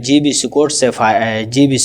GBC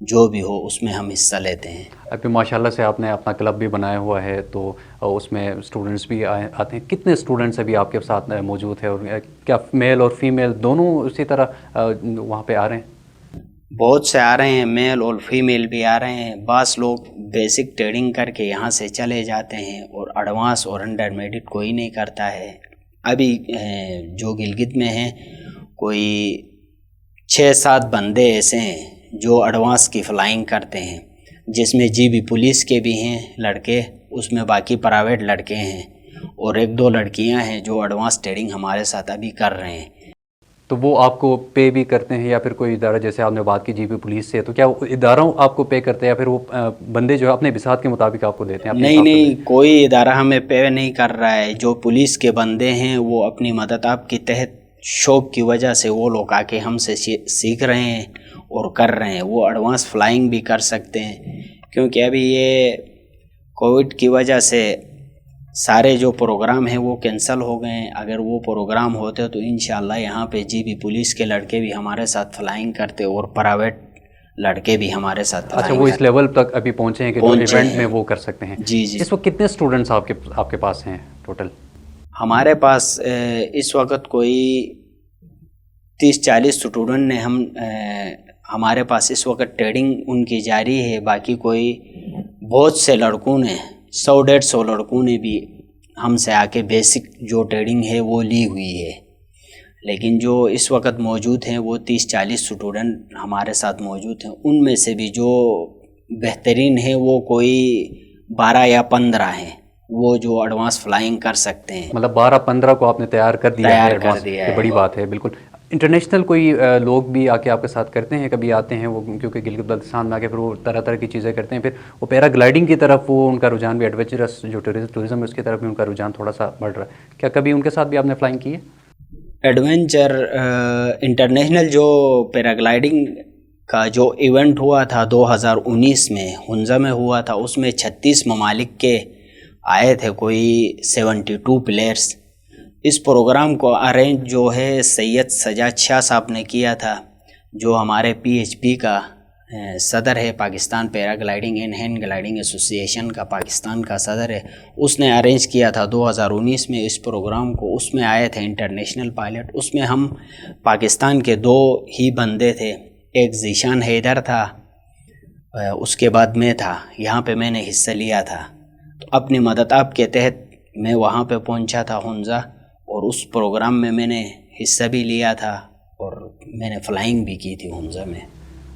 جو بھی ہو اس میں ہم حصہ لیتے ہیں. ابھی ماشاءاللہ سے آپ نے اپنا کلب بھی بنایا ہوا ہے تو اس میں اسٹوڈنٹس بھی آتے ہیں. کتنے اسٹوڈنٹس ابھی آپ کے ساتھ موجود ہیں اور کیا میل اور فیمیل دونوں اسی طرح وہاں پہ آ رہے ہیں؟ بہت سے آ رہے ہیں, میل اور فیمیل بھی آ رہے ہیں. بعض لوگ بیسک ٹریڈنگ کر کے یہاں سے چلے جاتے ہیں اور ایڈوانس اور انٹرمیڈیٹ کوئی نہیں کرتا ہے. ابھی جو گلگت میں ہیں کوئی 6-7 بندے ایسے ہیں جو ایڈوانس کی فلائنگ کرتے ہیں, جس میں جی بی پولیس کے بھی ہیں لڑکے, اس میں باقی پرائیویٹ لڑکے ہیں اور 1-2 لڑکیاں ہیں جو ایڈوانس ٹریڈنگ ہمارے ساتھ ابھی کر رہے ہیں. تو وہ آپ کو پے بھی کرتے ہیں یا پھر کوئی ادارہ, جیسے آپ نے بات کی جی بی پولیس سے, تو کیا ادارہ آپ کو پے کرتے ہیں یا پھر وہ بندے جو ہے اپنے بساط کے مطابق آپ کو دیتے ہیں؟ نہیں, کوئی ادارہ ہمیں پے نہیں کر رہا ہے. جو پولیس کے بندے ہیں وہ اپنی مدد آپ کے تحت شوق کی وجہ سے وہ لوگ آ کے ہم سے سیکھ رہے ہیں اور کر رہے ہیں. وہ ایڈوانس فلائنگ بھی کر سکتے ہیں, کیونکہ ابھی یہ کووڈ کی وجہ سے سارے جو پروگرام ہیں وہ کینسل ہو گئے ہیں. اگر وہ پروگرام ہوتے تو انشاءاللہ یہاں پہ جی بی پولیس کے لڑکے بھی ہمارے ساتھ فلائنگ کرتے اور پرائیویٹ لڑکے بھی ہمارے ساتھ فلائنگ اچھا, وہ اس لیول تک ابھی پہنچے ہیں کہ جو ایونٹ میں وہ کر سکتے ہیں. جی جی. اس وقت کتنے اسٹوڈنٹس آپ کے پاس ہیں ٹوٹل؟ ہمارے پاس اس وقت کوئی 30-40 اسٹوڈنٹ نے ہمارے پاس اس وقت ٹریڈنگ ان کی جاری ہے. باقی کوئی بہت سے لڑکوں نے 100-150 لڑکوں نے بھی ہم سے آ کے بیسک جو ٹریڈنگ ہے وہ لی ہوئی ہے. لیکن جو اس وقت موجود ہیں وہ 30-40 اسٹوڈنٹ ہمارے ساتھ موجود ہیں. ان میں سے بھی جو بہترین ہیں وہ کوئی 12 یا 15 ہیں وہ جو ایڈوانس فلائنگ کر سکتے ہیں. مطلب 12-15 کو آپ نے تیار کر دیا ہے ایڈوانس. یہ بڑی بات ہے. بالکل. انٹرنیشنل کوئی لوگ بھی آ کے آپ کے ساتھ کرتے ہیں؟ کبھی آتے ہیں وہ, کیونکہ گلگت بلتستان میں آ کے پھر وہ طرح طرح کی چیزیں کرتے ہیں, پھر وہ پیرا گلائڈنگ کی طرف وہ ان کا رجحان بھی, ایڈونچرس جو ٹورزم ہے اس کی طرف بھی ان کا رجحان تھوڑا سا بڑھ رہا ہے. کیا کبھی ان کے ساتھ بھی آپ نے فلائنگ کی ہے؟ ایڈونچر انٹرنیشنل جو پیرا گلائڈنگ کا جو ایونٹ ہوا تھا 2019 میں ہنزا میں ہوا تھا, اس میں 36 ممالک کے آئے تھے کوئی 72 پلیئرس. اس پروگرام کو ارینج جو ہے سید سجاد شاہ صاحب نے کیا تھا, جو ہمارے PHP کا صدر ہے, پاکستان پیرا گلائڈنگ اینڈ ہینڈ گلائڈنگ ایسوسی ایشن کا پاکستان کا صدر ہے. اس نے ارینج کیا تھا 2019 میں اس پروگرام کو. اس میں آئے تھے انٹرنیشنل پائلٹ. اس میں ہم پاکستان کے 2 ہی بندے تھے, ایک ذیشان حیدر تھا, اس کے بعد میں تھا. یہاں پہ میں نے حصہ لیا تھا. تو اپنی مدد آپ کے تحت میں وہاں پہ پہنچا تھا ہنزا, اور اس پروگرام میں میں نے حصہ بھی لیا تھا اور میں نے فلائنگ بھی کی تھی ہنزا میں.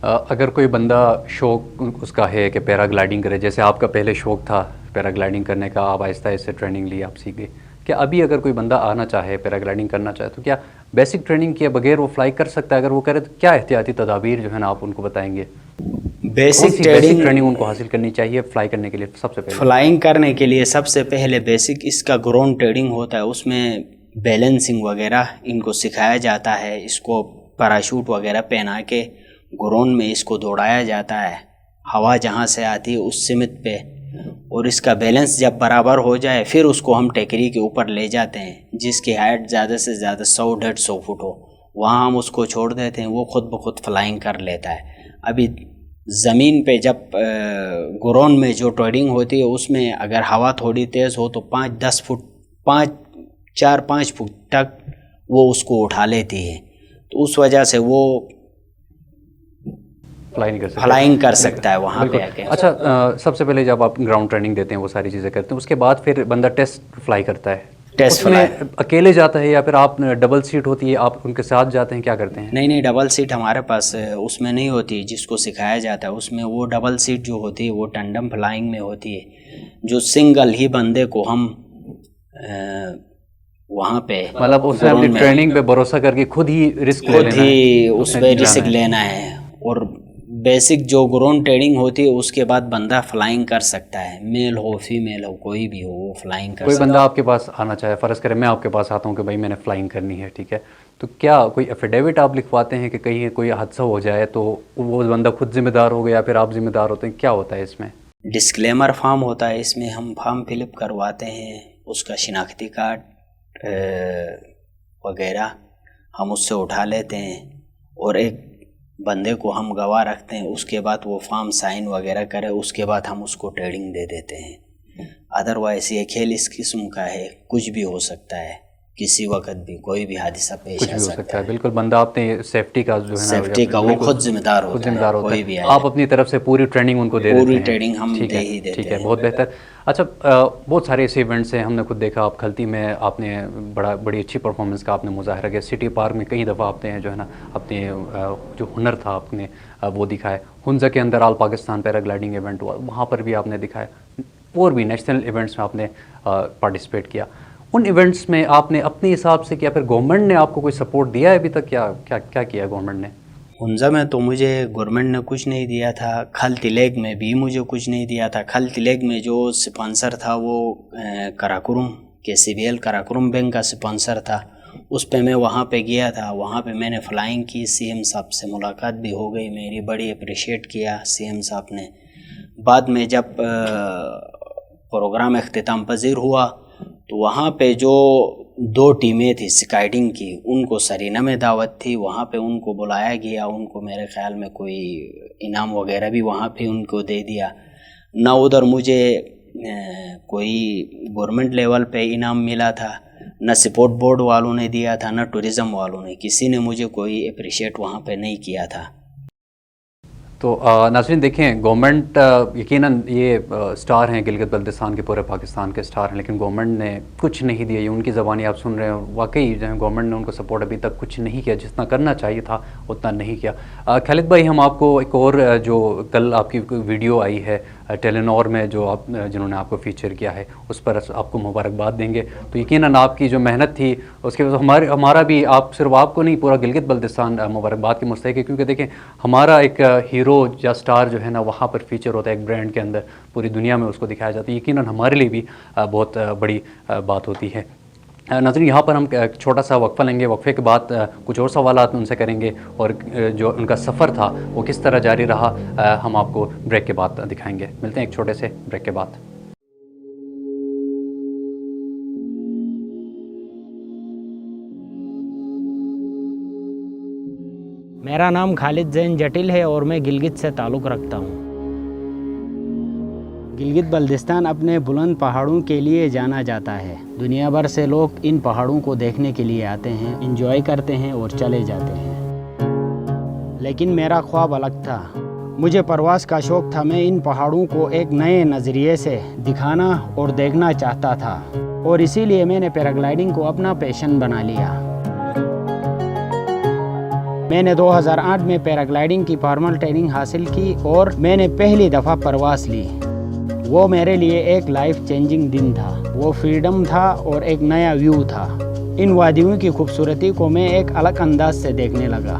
اگر کوئی بندہ شوق اس کا ہے کہ پیرا گلائڈنگ کرے, جیسے آپ کا پہلے شوق تھا پیرا گلائڈنگ کرنے کا, آپ آہستہ آہستہ ٹریننگ لی, آپ سیکھ گئے, کیا ابھی اگر کوئی بندہ آنا چاہے پیرا گلائڈنگ کرنا چاہے تو کیا بیسک ٹریننگ کیے بغیر وہ فلائی کر سکتا ہے؟ اگر وہ کرے تو کیا احتیاطی تدابیر جو ہے نا آپ ان کو بتائیں گے؟ بیسک ٹریننگ ان کو حاصل کرنی چاہیے فلائی کرنے کے لیے؟ سب سے پہلے فلائنگ کرنے کے لیے سب سے پہلے بیسک اس کا گراؤنڈ ٹریڈنگ ہوتا ہے. اس میں بیلنسنگ وغیرہ ان کو سکھایا جاتا ہے. اس کو پیراشوٹ وغیرہ پہنا کے گراؤنڈ میں اس کو دوڑایا جاتا ہے, ہوا جہاں سے آتی ہے اس سمت پہ, اور اس کا بیلنس جب برابر ہو جائے پھر اس کو ہم ٹیکری کے اوپر لے جاتے ہیں, جس کی ہائٹ زیادہ سے زیادہ 100-150 فٹ ہو. وہاں ہم اس کو چھوڑ دیتے ہیں, وہ خود بخود فلائنگ کر لیتا ہے. ابھی زمین پہ جب گراؤنڈ میں جو ٹریڈنگ ہوتی ہے اس میں اگر ہوا تھوڑی تیز ہو تو 5-10 فٹ 4-5 فٹ تک وہ اس کو اٹھا لیتی ہے. تو اس وجہ سے وہ فلائنگ کر سکتا ہے وہاں پہ آ کے. اچھا, سب سے پہلے جب آپ گراؤنڈ ٹریننگ دیتے ہیں وہ ساری چیزیں کرتے ہیں, اس کے بعد پھر بندہ ٹیسٹ فلائی کرتا ہے, ٹیسٹ میں اکیلے جاتا ہے یا پھر آپ ڈبل سیٹ ہوتی ہے آپ ان کے ساتھ جاتے ہیں, کیا کرتے ہیں؟ نہیں, ڈبل سیٹ ہمارے پاس اس میں نہیں ہوتی جس کو سکھایا جاتا ہے. اس میں وہ ڈبل سیٹ جو ہوتی ہے وہ ٹنڈم فلائنگ میں ہوتی ہے, جو سنگل ہی بندے کو ہم وہاں پہ مطلب اس میں اپنی ٹریننگ پہ بھروسہ کر کے خود ہی رسک اس پہ رسک لینا ہے. اور بیسک جو گراؤنڈ ٹریڈنگ ہوتی ہے اس کے بعد بندہ فلائنگ کر سکتا ہے, میل ہو فیمیل ہو کوئی بھی ہو وہ فلائنگ کر سکتا ہے. کوئی بندہ آپ کے پاس آنا چاہے, فرض کرے میں آپ کے پاس آتا ہوں کہ بھائی میں نے فلائنگ کرنی ہے, ٹھیک ہے, تو کیا کوئی ایفیڈیوٹ آپ لکھواتے ہیں کہ کہیں کوئی حادثہ ہو جائے تو وہ بندہ خود ذمہ دار ہوگا یا پھر آپ ذمہ دار ہوتے ہیں؟ کیا ہوتا ہے اس میں؟ ڈسکلیمر فارم ہوتا ہے, اس میں ہم فارم فل اپ کرواتے ہیں, اس کا شناختی کارڈ وغیرہ ہم اس سے اٹھا لیتے ہیں, اور ایک بندے کو ہم گواہ رکھتے ہیں، اس کے بعد وہ فارم سائن وغیرہ کرے، اس کے بعد ہم اس کو ٹریڈنگ دے دیتے ہیں۔ ادروائز یہ کھیل اس قسم کا ہے، کچھ بھی ہو سکتا ہے، کسی وقت بھی کوئی بھی حادثہ پیش آ سکتا ہے۔ بالکل، بندہ اپنے سیفٹی کا جو ہے سیفٹی کا وہ خود ذمہ دار ہوتا ہے، کوئی بھی آپ اپنی طرف سے پوری ٹریننگ ان کو دے دیتے ہیں؟ پوری ٹریننگ ہم دے ہی دیتے ہیں۔ ٹھیک ہے، بہت بہتر۔ اچھا، بہت سارے ایسے ایونٹس ہیں، ہم نے خود دیکھا، آپ کھلتی میں آپ نے بڑی اچھی پرفارمنس کا آپ نے مظاہرہ کیا، سٹی پارک میں کئی دفعہ آپ نے جو ہے نا اپنے جو ہنر تھا آپ نے وہ دکھائے، ہنزا کے اندر آل پاکستان پیراگلائڈنگ ایونٹ ہوا، وہاں پر بھی آپ نے دکھایا، اور بھی نیشنل ایونٹس میں آپ نے پارٹیسپیٹ کیا۔ ان ایونٹس میں آپ نے اپنے حساب سے کیا، پھر گورنمنٹ نے آپ کو کوئی سپورٹ دیا ہے ابھی تک؟ کیا کیا گورنمنٹ نے؟ ہنزا میں تو مجھے گورنمنٹ نے کچھ نہیں دیا تھا، کھلتی لیک میں بھی مجھے کچھ نہیں دیا تھا۔ کھلتی لیک میں جو سپانسر تھا وہ کراکرم کے CBL کراکرم بینک کا سپانسر تھا، اس پہ میں وہاں پہ گیا تھا، وہاں پہ میں نے فلائنگ کی، CM صاحب سے ملاقات بھی ہو گئی، میری بڑی اپریشیٹ کیا CM صاحب نے۔ بعد میں جب پروگرام اختتام پذیر ہوا تو وہاں پہ جو 2 ٹیمیں تھی سکائڈنگ کی، ان کو سرینا میں دعوت تھی، وہاں پہ ان کو بلایا گیا، ان کو میرے خیال میں کوئی انعام وغیرہ بھی وہاں پہ ان کو دے دیا۔ نہ ادھر مجھے کوئی گورنمنٹ لیول پہ انعام ملا تھا، نہ سپورٹ بورڈ والوں نے دیا تھا، نہ ٹورزم والوں نے، کسی نے مجھے کوئی اپریشیٹ وہاں پہ نہیں کیا تھا۔ تو ناظرین دیکھیں، گورنمنٹ یقیناً یہ سٹار ہیں گلگت بلتستان کے، پورے پاکستان کے سٹار ہیں، لیکن گورنمنٹ نے کچھ نہیں دیا، یہ ان کی زبانی آپ سن رہے ہیں، واقعی جو ہے گورنمنٹ نے ان کو سپورٹ ابھی تک کچھ نہیں کیا، جتنا کرنا چاہیے تھا اتنا نہیں کیا۔ خالد بھائی، ہم آپ کو ایک اور جو کل آپ کی ویڈیو آئی ہے ٹیلینور میں، جو آپ جنہوں نے آپ کو فیچر کیا ہے، اس پر آپ کو مبارکباد دیں گے۔ تو یقیناً آپ کی جو محنت تھی اس کے بعد ہمارا بھی، آپ صرف آپ کو نہیں، پورا گلگت بلتستان مبارکباد کے مستحق ہے، کیونکہ دیکھیں ہمارا ایک ہیرو یا سٹار جو ہے نا وہاں پر فیچر ہوتا ہے ایک برانڈ کے اندر، پوری دنیا میں اس کو دکھایا جاتا ہے، یقیناً ہمارے لیے بھی بہت بڑی بات ہوتی ہے۔ ناظرین، یہاں پر ہم ایک چھوٹا سا وقفہ لیں گے، وقفے کے بعد کچھ اور سوالات ان سے کریں گے، اور جو ان کا سفر تھا وہ کس طرح جاری رہا ہم آپ کو بریک کے بعد دکھائیں گے۔ ملتے ہیں ایک چھوٹے سے بریک کے بعد۔ میرا نام خالد زین جٹل ہے اور میں گلگت سے تعلق رکھتا ہوں۔ گلگت بلتستان اپنے بلند پہاڑوں کے لیے جانا جاتا ہے۔ دنیا بھر سے لوگ ان پہاڑوں کو دیکھنے کے لیے آتے ہیں، انجوائے کرتے ہیں اور چلے جاتے ہیں۔ لیکن میرا خواب الگ تھا، مجھے پرواز کا شوق تھا، میں ان پہاڑوں کو ایک نئے نظریے سے دکھانا اور دیکھنا چاہتا تھا، اور اسی لیے میں نے پیراگلائڈنگ کو اپنا پیشن بنا لیا۔ میں نے 2008 میں پیراگلائڈنگ کی فارمل ٹریننگ حاصل کی اور میں نے پہلی دفعہ پرواز لی۔ وہ میرے لیے ایک لائف چینجنگ دن تھا، وہ فریڈم تھا اور ایک نیا ویو تھا۔ ان وادیوں کی خوبصورتی کو میں ایک الگ انداز سے دیکھنے لگا۔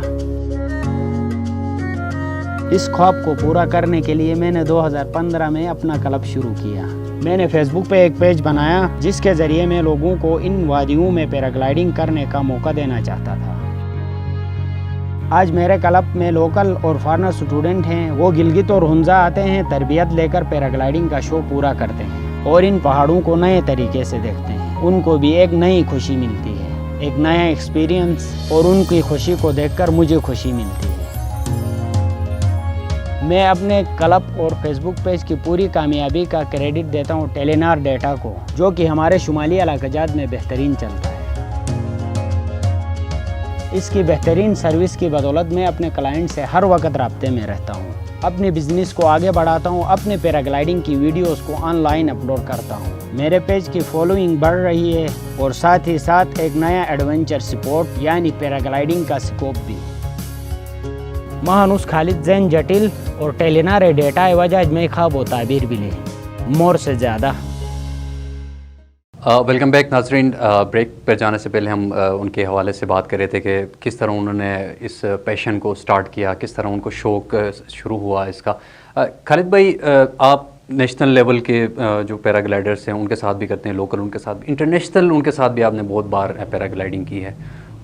اس خواب کو پورا کرنے کے لیے میں نے 2015 میں اپنا کلب شروع کیا۔ میں نے فیس بک پہ ایک پیج بنایا جس کے ذریعے میں لوگوں کو ان وادیوں میں پیراگلائڈنگ کرنے کا موقع دینا چاہتا تھا۔ آج میرے کلب میں لوکل اور فارنر اسٹوڈنٹ ہیں، وہ گلگت اور ہنزا آتے ہیں، تربیت لے کر پیراگلائڈنگ کا شو پورا کرتے ہیں اور ان پہاڑوں کو نئے طریقے سے دیکھتے ہیں۔ ان کو بھی ایک نئی خوشی ملتی ہے، ایک نیا ایکسپیرینس، اور ان کی خوشی کو دیکھ کر مجھے خوشی ملتی ہے۔ میں اپنے کلب اور فیس بک پیج کی پوری کامیابی کا کریڈٹ دیتا ہوں ٹیلینار ڈیٹا کو، جو کہ ہمارے شمالی علاقہ جات میں بہترین چلتا ہے۔ اس کی بہترین سروس کی بدولت میں اپنے کلائنٹ سے ہر وقت رابطے میں رہتا ہوں، اپنے بزنس کو آگے بڑھاتا ہوں، اپنے پیراگلائڈنگ کی ویڈیوز کو آن لائن اپلوڈ کرتا ہوں۔ میرے پیج کی فالوئنگ بڑھ رہی ہے اور ساتھ ہی ساتھ ایک نیا ایڈونچر سپورٹ یعنی پیراگلائڈنگ کا سکوپ بھی۔ مہانوس خالد زین جٹل اور ٹیلینار ڈیٹا وجہ میں خواب و تعبیر بھی لے مور سے زیادہ۔ ویلکم بیک ناظرین، بریک پر جانے سے پہلے ہم ان کے حوالے سے بات کر رہے تھے کہ کس طرح انہوں نے اس پیشن کو سٹارٹ کیا، کس طرح ان کو شوق شروع ہوا اس کا۔ خالد بھائی، آپ نیشنل لیول کے جو پیراگلائڈرس ہیں ان کے ساتھ بھی کرتے ہیں، لوکل ان کے ساتھ بھی، انٹرنیشنل ان کے ساتھ بھی آپ نے بہت بار پیراگلائڈنگ کی ہے۔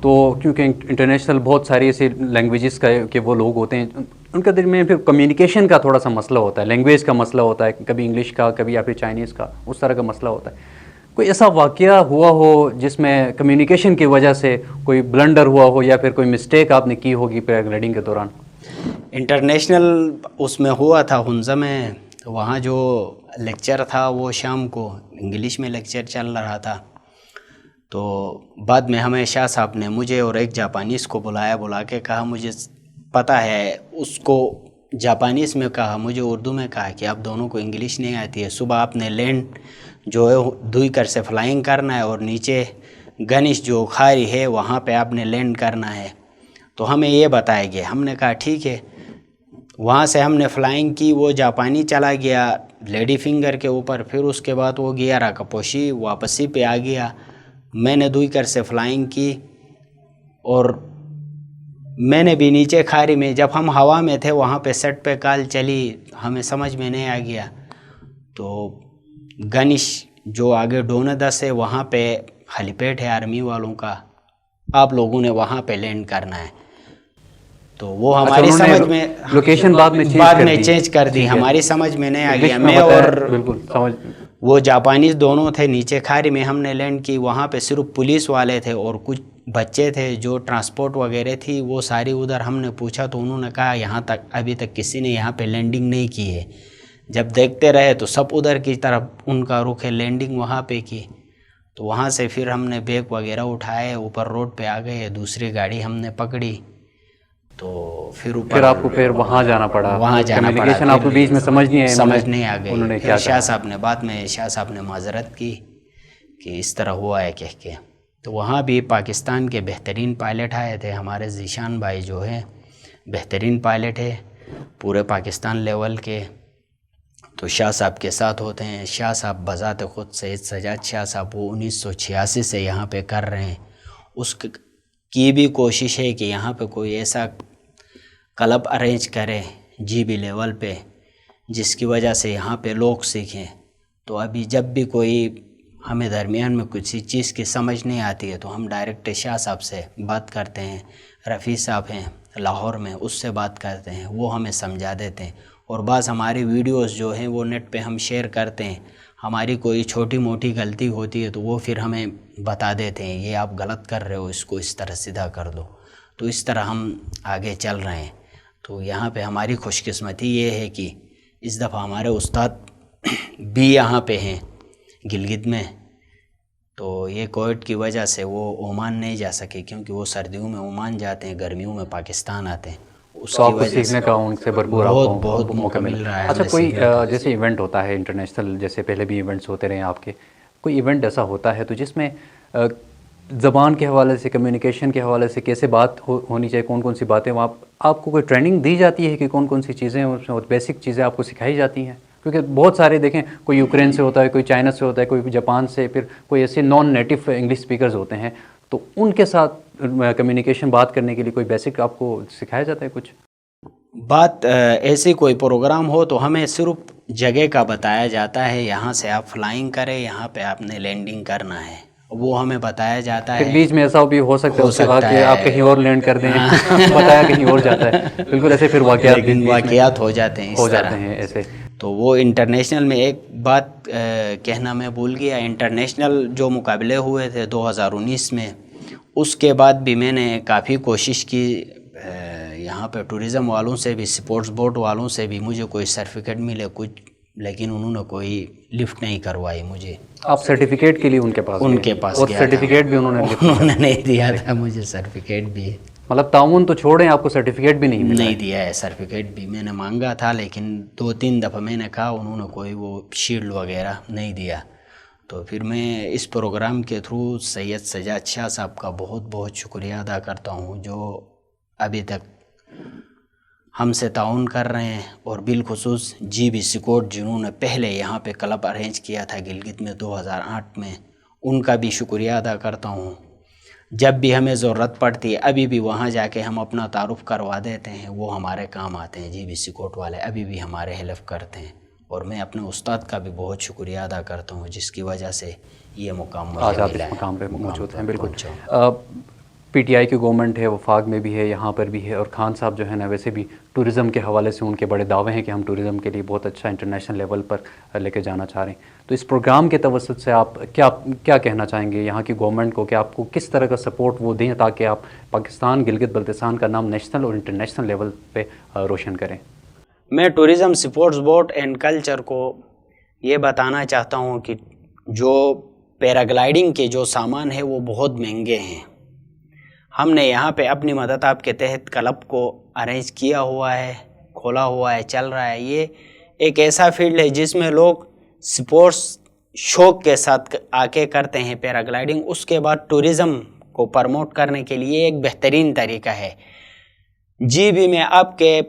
تو کیونکہ انٹرنیشنل بہت ساری ایسی لینگویجز کا کہ وہ لوگ ہوتے ہیں، ان کے دل میں پھر کمیونیکیشن کا تھوڑا سا مسئلہ ہوتا ہے، لینگویج کا مسئلہ ہوتا ہے، کبھی انگلش کا، کبھی یا پھر چائنیز کا، اس طرح کا مسئلہ ہوتا ہے۔ کوئی ایسا واقعہ ہوا ہو جس میں کمیونیکیشن کی وجہ سے کوئی بلنڈر ہوا ہو یا پھر کوئی مسٹیک آپ نے کی ہوگی پیراگلائڈنگ کے دوران؟ انٹرنیشنل اس میں ہوا تھا ہنزہ میں، وہاں جو لیکچر تھا وہ شام کو انگلش میں لیکچر چل رہا تھا. تو بعد میں ہمیں شاہ صاحب نے مجھے اور ایک جاپانیز کو بلا کے کہا مجھے پتہ ہے، اس کو جاپانیز میں کہا، مجھے اردو میں کہا کہ آپ دونوں کو انگلش نہیں آتی ہے، صبح آپ نے لینڈ جو ہے دوئی کر سے فلائنگ کرنا ہے اور نیچے گنش جو کھاری ہے وہاں پہ آپ نے لینڈ کرنا ہے. تو ہمیں یہ بتایا گیا. ہم نے کہا ٹھیک ہے. وہاں سے ہم نے فلائنگ کی، وہ جاپانی چلا گیا لیڈی فنگر کے اوپر، پھر اس کے بعد وہ گیا راکاپوشی، واپسی پہ آ گیا. میں نے دوئی کر سے فلائنگ کی اور میں نے بھی نیچے کھاری میں، جب ہم ہوا میں تھے وہاں پہ سیٹ پہ کال چلی، ہمیں سمجھ میں نہیں آ گیا. تو گنش جو آگے ڈوندا سے وہاں پہ ہیلی پیڈ ہے آرمی والوں کا، آپ لوگوں نے وہاں پہ لینڈ کرنا ہے. تو وہ ہماری سمجھ میں لوکیشن بعد میں چینج کر دی، ہماری سمجھ میں نہیں آ گیا. میں اور بالکل سمجھ وہ جاپانیز دونوں تھے نیچے کھاری میں. ہم نے لینڈ کی، وہاں پہ صرف پولیس والے تھے اور کچھ بچے تھے جو ٹرانسپورٹ وغیرہ تھی وہ ساری ادھر. ہم نے پوچھا تو انہوں نے کہا یہاں تک ابھی تک کسی نے یہاں پہ لینڈنگ نہیں کی ہے. جب دیکھتے رہے تو سب ادھر کی طرف ان کا رخ ہے، لینڈنگ وہاں پہ کی. تو وہاں سے پھر ہم نے بیگ وغیرہ اٹھائے، اوپر روڈ پہ آ گئے، دوسری گاڑی ہم نے پکڑی. تو پھر آپ کو پھر وہاں جانا پڑا، وہاں جانا پڑا. کمیونیکیشن آپ کو بیچ میں سمجھ نہیں آ گئی. پھر شاہ صاحب نے بعد میں شاہ صاحب نے معذرت کی کہ اس طرح ہوا ہے کہہ کے. تو وہاں بھی پاکستان کے بہترین پائلٹ آئے تھے. ہمارے ذیشان بھائی جو ہے بہترین پائلٹ ہے پورے پاکستان لیول کے. تو شاہ صاحب کے ساتھ ہوتے ہیں. شاہ صاحب بذات خود سید سجاد شاہ صاحب وہ 1986 سے یہاں پہ کر رہے ہیں. اس کی بھی کوشش ہے کہ یہاں پہ کوئی ایسا کلب ارینج کرے جی بی لیول پہ جس کی وجہ سے یہاں پہ لوگ سیکھیں. تو ابھی جب بھی کوئی ہمیں درمیان میں کسی چیز کی سمجھ نہیں آتی ہے تو ہم ڈائریکٹ شاہ صاحب سے بات کرتے ہیں. رفیع صاحب ہیں لاہور میں، اس سے بات کرتے ہیں، وہ ہمیں سمجھا دیتے ہیں. اور بعض ہماری ویڈیوز جو ہیں وہ نیٹ پہ ہم شیئر کرتے ہیں. ہماری کوئی چھوٹی موٹی غلطی ہوتی ہے تو وہ پھر ہمیں بتا دیتے ہیں یہ آپ غلط کر رہے ہو، اس کو اس طرح سیدھا کر دو. تو اس طرح ہم آگے چل رہے ہیں. تو یہاں پہ ہماری خوش قسمتی یہ ہے کہ اس دفعہ ہمارے استاد بھی یہاں پہ ہیں گلگت میں. تو یہ کووڈ کی وجہ سے وہ عمان نہیں جا سکے کیونکہ وہ سردیوں میں عمان جاتے ہیں، گرمیوں میں پاکستان آتے ہیں. اس کی وجہ سیکھنے کا ان سے بھرپور بہت موقع مل رہا ہے. اچھا کوئی جیسے ایونٹ ہوتا ہے انٹرنیشنل، جیسے پہلے بھی ایونٹس ہوتے رہے ہیں آپ کے، کوئی ایونٹ ایسا ہوتا ہے تو جس میں زبان کے حوالے سے، کمیونیکیشن کے حوالے سے کیسے بات ہونی چاہیے، کون کون سی باتیں وہاں آپ کو کوئی ٹریننگ دی جاتی ہے کہ کون کون سی چیزیں اس میں بیسک چیزیں آپ کو سکھائی جاتی ہیں؟ کیونکہ بہت سارے دیکھیں کوئی یوکرین سے ہوتا ہے، کوئی چائنا سے ہوتا ہے، کوئی جاپان سے، پھر کوئی ایسے نان نیٹو انگلش اسپیکرز ہوتے ہیں، تو ان کے ساتھ کمیونیکیشن بات کرنے کے لیے کوئی بیسک آپ کو سکھایا جاتا ہے کچھ؟ بات ایسی کوئی پروگرام ہو تو ہمیں صرف جگہ کا بتایا جاتا ہے، یہاں سے آپ فلائنگ کریں، یہاں پہ آپ نے لینڈنگ کرنا ہے، وہ ہمیں بتایا جاتا ہے. بیچ میں ایسا بھی ہو سکتا ہے کہ آپ کہیں اور لینڈ کر دیں، بتایا کہیں اور جاتا ہے، بالکل ایسے پھر واقعات ہو جاتے ہیں اس طرح ایسے. تو وہ انٹرنیشنل میں ایک بات کہنا میں بھول گیا. انٹرنیشنل جو مقابلے ہوئے تھے 2019 میں، اس کے بعد بھی میں نے کافی کوشش کی یہاں پہ ٹورزم والوں سے بھی، سپورٹس بورڈ والوں سے بھی مجھے کوئی سرٹیفکیٹ ملے کچھ، لیکن انہوں نے کوئی لفٹ نہیں کروائی مجھے. آپ سرٹیفکیٹ کے لیے ان کے پاس اور سرٹیفکیٹ بھی انہوں نے نہیں دیا تھا مجھے. سرٹیفکیٹ بھی مطلب تعاون تو چھوڑیں، آپ کو سرٹیفکیٹ بھی نہیں دیا ہے. سرٹیفکیٹ بھی میں نے مانگا تھا لیکن 2-3 دفعہ میں نے کہا، انہوں نے کوئی وہ شیلڈ وغیرہ نہیں دیا. تو پھر میں اس پروگرام کے تھرو سید سجاد شاہ صاحب کا بہت بہت شکریہ ادا کرتا ہوں جو ابھی تک ہم سے تعاون کر رہے ہیں. اور بالخصوص جی بی سکوٹ جنہوں نے پہلے یہاں پہ کلب ارینج کیا تھا گلگت میں 2008 میں، ان کا بھی شکریہ ادا کرتا ہوں. جب بھی ہمیں ضرورت پڑتی ہے ابھی بھی وہاں جا کے ہم اپنا تعارف کروا دیتے ہیں، وہ ہمارے کام آتے ہیں. جی بی سکوٹ والے ابھی بھی ہمارے ہیلپ کرتے ہیں. اور میں اپنے استاد کا بھی بہت شکریہ ادا کرتا ہوں جس کی وجہ سے یہ مقام آج آپ اس مقام پہ موجود ہیں. بالکل پی ٹی آئی کی گورنمنٹ ہے، وفاق میں بھی ہے، یہاں پر بھی ہے، اور خان صاحب جو ہے نا ویسے بھی ٹورزم کے حوالے سے ان کے بڑے دعوے ہیں کہ ہم ٹورزم کے لیے بہت اچھا انٹرنیشنل لیول پر لے کے جانا چاہ رہے ہیں. تو اس پروگرام کے توسط سے آپ کیا کہنا چاہیں گے یہاں کی گورنمنٹ کو کہ آپ کو کس طرح کا سپورٹ وہ دیں تاکہ آپ پاکستان گلگت بلتستان کا نام نیشنل اور انٹرنیشنل لیول پہ روشن کریں؟ میں tourism sports board and culture کو یہ بتانا چاہتا ہوں کہ جو پیراگلائڈنگ کے جو سامان ہے وہ بہت مہنگے ہیں. ہم نے یہاں پہ اپنی مدد آپ کے تحت کلب کو ارینج کیا ہوا ہے، کھولا ہوا ہے، چل رہا ہے. یہ ایک ایسا فیلڈ ہے جس میں لوگ سپورٹس شوق کے ساتھ آ کے کرتے ہیں پیراگلائڈنگ. اس کے بعد ٹورزم کو پرموٹ کرنے کے لیے ایک بہترین طریقہ ہے. جی بھی میں آپ کے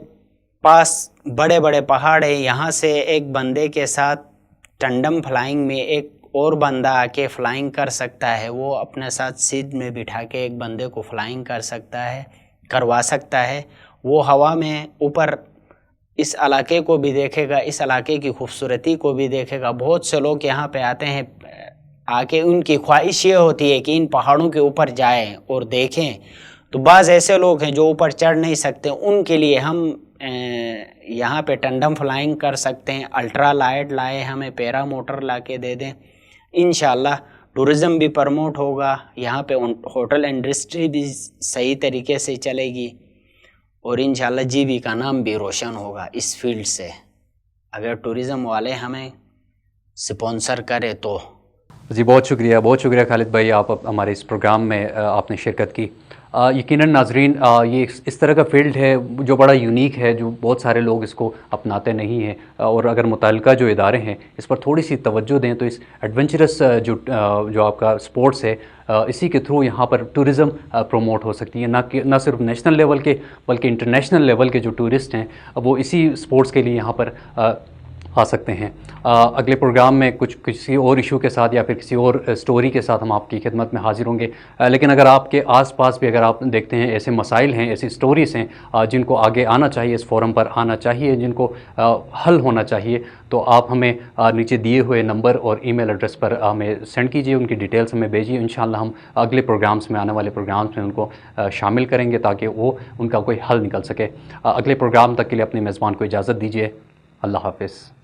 پاس بڑے بڑے پہاڑ ہیں، یہاں سے ایک بندے کے ساتھ ٹنڈم فلائنگ میں ایک اور بندہ آ کے فلائنگ کر سکتا ہے. وہ اپنے ساتھ سیٹ میں بٹھا کے ایک بندے کو فلائنگ کروا سکتا ہے. وہ ہوا میں اوپر اس علاقے کو بھی دیکھے گا، اس علاقے کی خوبصورتی کو بھی دیکھے گا. بہت سے لوگ یہاں پہ آتے ہیں، آ کے ان کی خواہش یہ ہوتی ہے کہ ان پہاڑوں کے اوپر جائیں اور دیکھیں. تو بعض ایسے لوگ ہیں جو اوپر چڑھ نہیں سکتے، ان کے لیے ہم یہاں پہ ٹنڈم فلائنگ کر سکتے ہیں. الٹرا لائٹ لائے ہمیں پیرا موٹر لا کے دے دیں، انشاءاللہ ٹورزم بھی پرموٹ ہوگا. یہاں پہ ہوٹل انڈسٹری بھی صحیح طریقے سے چلے گی، اور انشاءاللہ جی بی کا نام بھی روشن ہوگا اس فیلڈ سے. اگر ٹورزم والے ہمیں سپانسر کرے تو. جی بہت شکریہ خالد بھائی، آپ ہمارے اس پروگرام میں آپ نے شرکت کی. یقیناً ناظرین، یہ اس طرح کا فیلڈ ہے جو بڑا یونیک ہے، جو بہت سارے لوگ اس کو اپناتے نہیں ہیں، اور اگر متعلقہ جو ادارے ہیں اس پر تھوڑی سی توجہ دیں تو اس ایڈونچرس جو آپ کا سپورٹس ہے، اسی کے تھرو یہاں پر ٹورزم پروموٹ ہو سکتی ہے. نہ صرف نیشنل لیول کے بلکہ انٹرنیشنل لیول کے جو ٹورسٹ ہیں وہ اسی سپورٹس کے لیے یہاں پر آ سکتے ہیں. اگلے پروگرام میں کسی اور ایشو کے ساتھ یا پھر کسی اور سٹوری کے ساتھ ہم آپ کی خدمت میں حاضر ہوں گے. لیکن اگر آپ کے آس پاس بھی اگر آپ دیکھتے ہیں ایسے مسائل ہیں، ایسی سٹوریز ہیں جن کو آگے آنا چاہیے، اس فورم پر آنا چاہیے، جن کو حل ہونا چاہیے، تو آپ ہمیں نیچے دیے ہوئے نمبر اور ای میل ایڈریس پر ہمیں سینڈ کیجیے، ان کی ڈیٹیلز ہمیں بھیجیے. انشاءاللہ ہم اگلے پروگرامز میں، آنے والے پروگرامز میں ان کو شامل کریں گے تاکہ وہ ان کا کوئی حل نکل سکے. اگلے پروگرام تک کے لیے اپنے میزبان کو اجازت دیجیے. اللہ حافظ.